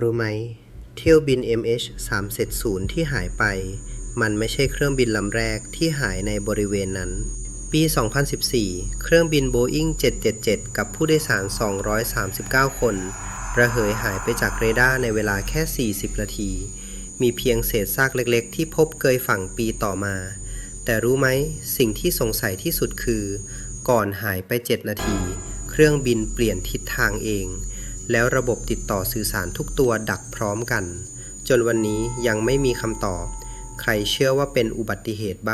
รู้ไหมเที่ยวบิน MH370 ที่หายไปมันไม่ใช่เครื่องบินลำแรกที่หายในบริเวณนั้นปี 2014 เครื่องบิน Boeing 777 กับผู้โดยสาร 239 คนระเหยหายไปจากเรดาร์ในเวลาแค่ 40 นาที มีเพียงเศษซากเล็กๆที่พบเกยฝั่งปีต่อมาแต่รู้ไหมสิ่งที่สงสัยที่สุดคือก่อนหายไป 7 นาทีเครื่องบินเปลี่ยนทิศทางเองแล้วระบบติดต่อสื่อสารทุกตัวดักพร้อมกันจนวันนี้ยังไม่มีคำตอบใครเชื่อว่าเป็นอุบัติเหตุบ้าง